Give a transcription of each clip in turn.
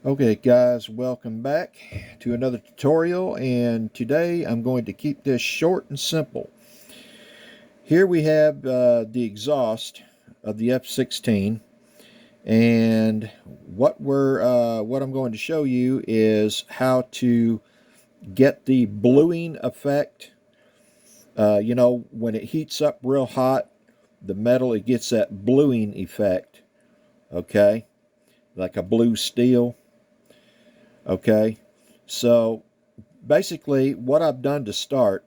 Okay guys, welcome back to another tutorial, and today I'm going to keep this short and simple. Here we have the exhaust of the F16, and what I'm going to show you is how to get the bluing effect. When it heats up real hot, the metal, it gets that bluing effect, okay, like a blue steel. Okay, so basically what I've done to start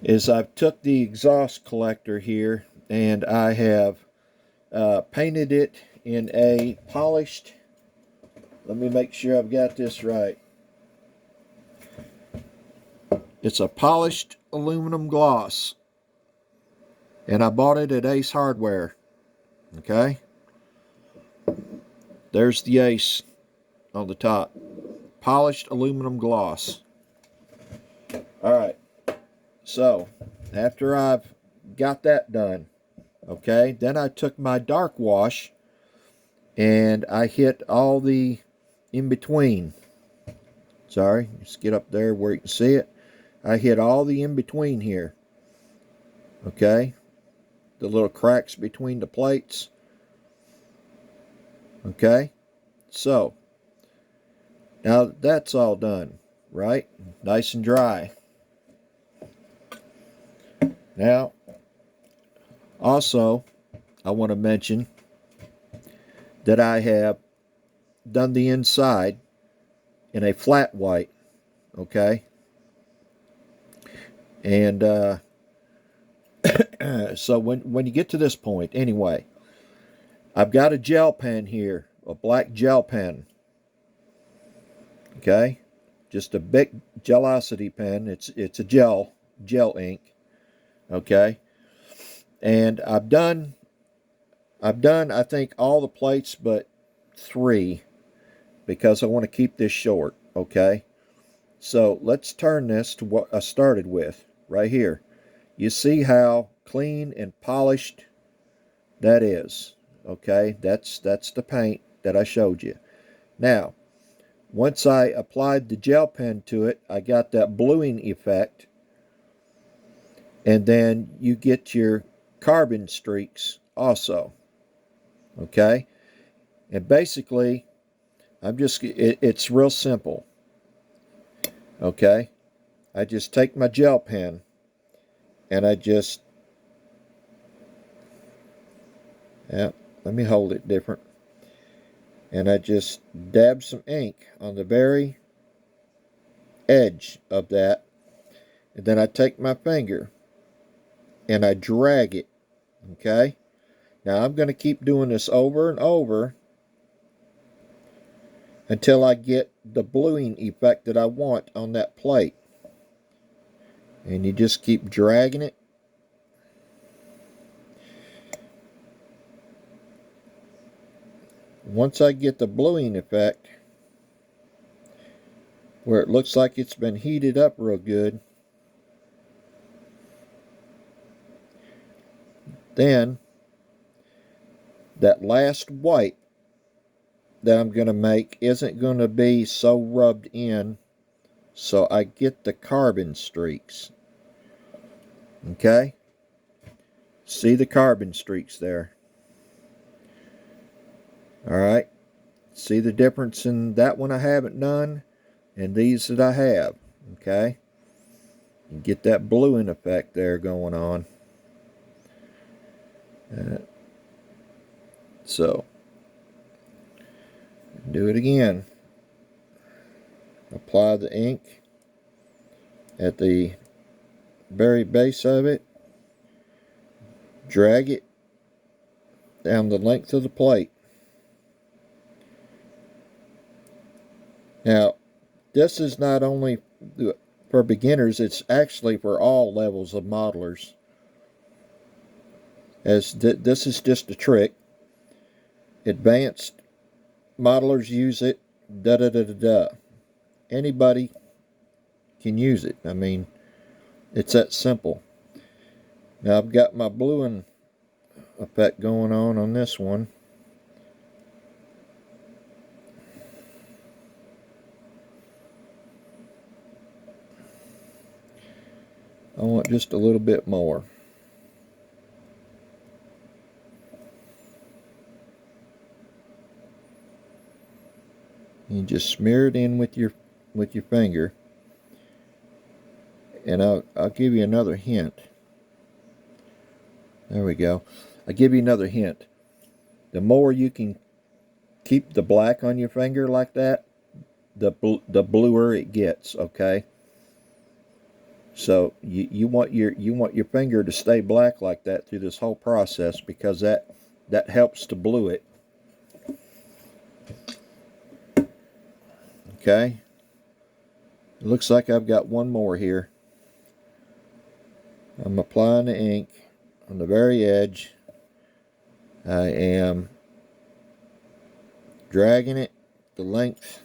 is I've took the exhaust collector here and I have painted it in a polished, let me make sure I've got this right, it's a polished aluminum gloss, and I bought it at Ace Hardware. Okay, there's the Ace on the top, polished aluminum gloss. Alright, so after I've got that done, okay, then I took my dark wash and I hit all the in between. Sorry, just get up there where you can see it. I hit all the in between here. Okay, the little cracks between the plates. Okay, so now that's all done, right? Nice and dry. Now, also, I want to mention that I have done the inside in a flat white. Okay, and so when you get to this point, anyway, I've got a gel pen here, a black gel pen. Okay, just a big gelosity pen. It's a gel ink. Okay, and I've done I think all the plates but 3 because I want to keep this short. Okay, so let's turn this to what I started with right here. You see how clean and polished that is. Okay, that's the paint that I showed you. Now, once I applied the gel pen to it, I got that bluing effect, and then you get your carbon streaks also. Okay, and basically it's real simple. Okay, I just take my gel pen and I just, yeah, let me hold it different, and I just dab some ink on the very edge of that, and then I take my finger and I drag it. Okay, now I'm going to keep doing this over and over until I get the bluing effect that I want on that plate. And you just keep dragging it. Once I get the bluing effect where it looks like it's been heated up real good, then that last white that I'm going to make isn't going to be so rubbed in, so I get the carbon streaks. Okay, see the carbon streaks there. Alright, see the difference in that one I haven't done and these that I have. Okay, you get that bluing effect there going on. So do it again. Apply the ink at the very base of it, drag it down the length of the plate. Now, this is not only for beginners, it's actually for all levels of modelers, as this is just a trick. Advanced modelers use it, da da da da da. Anybody can use it. I mean, it's that simple. Now I've got my bluing effect going on this one. I want just a little bit more. You just smear it in with your finger. And I'll give you another hint. There we go. I'll give you another hint. The more you can keep the black on your finger like that, the bluer it gets, okay? So you want your finger to stay black like that through this whole process, because that helps to blue it. Okay? It looks like I've got one more here. I'm applying the ink on the very edge. I am dragging it the length,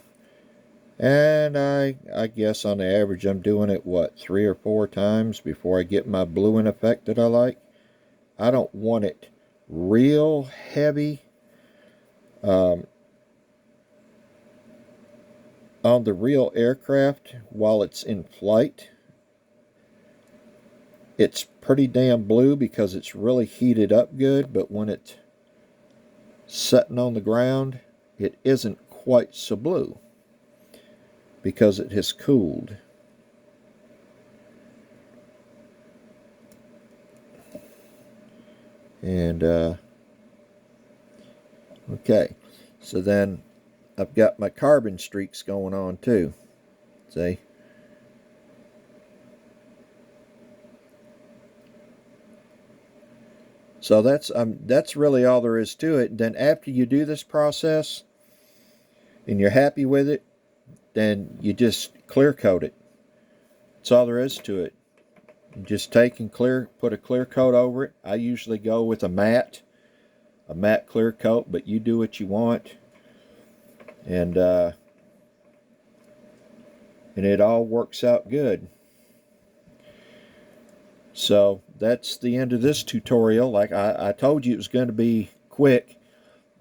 and I guess on the average I'm doing it, what, 3 or 4 times before I get my bluing effect that I like. I don't want it real heavy on the real aircraft while it's in flight. It's pretty damn blue because it's really heated up good, but when it's sitting on the ground, it isn't quite so blue because it has cooled. And okay, so then I've got my carbon streaks going on too. See? So that's really all there is to it. Then after you do this process and you're happy with it, then you just clear coat it. That's all there is to it. You just take and put a clear coat over it. I usually go with a matte clear coat, but you do what you want. And it all works out good. So that's the end of this tutorial. Like I told you, it was going to be quick,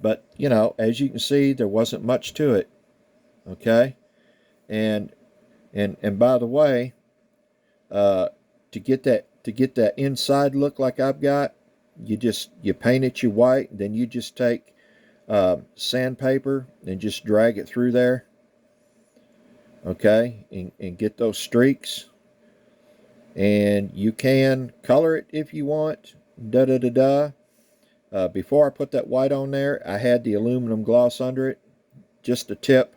but you know, as you can see, there wasn't much to it. Okay, and by the way, to get that inside look like I've got, you paint it your white, then you just take sandpaper and just drag it through there. Okay, and get those streaks. And you can color it if you want. Before I put that white on there, I had the aluminum gloss under it, just a tip,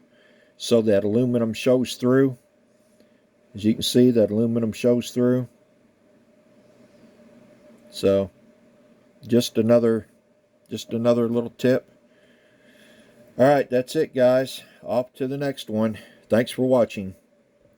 so that aluminum shows through. As you can see, that aluminum shows through. So just another little tip. All right, that's it, guys. Off to the next one. Thanks for watching.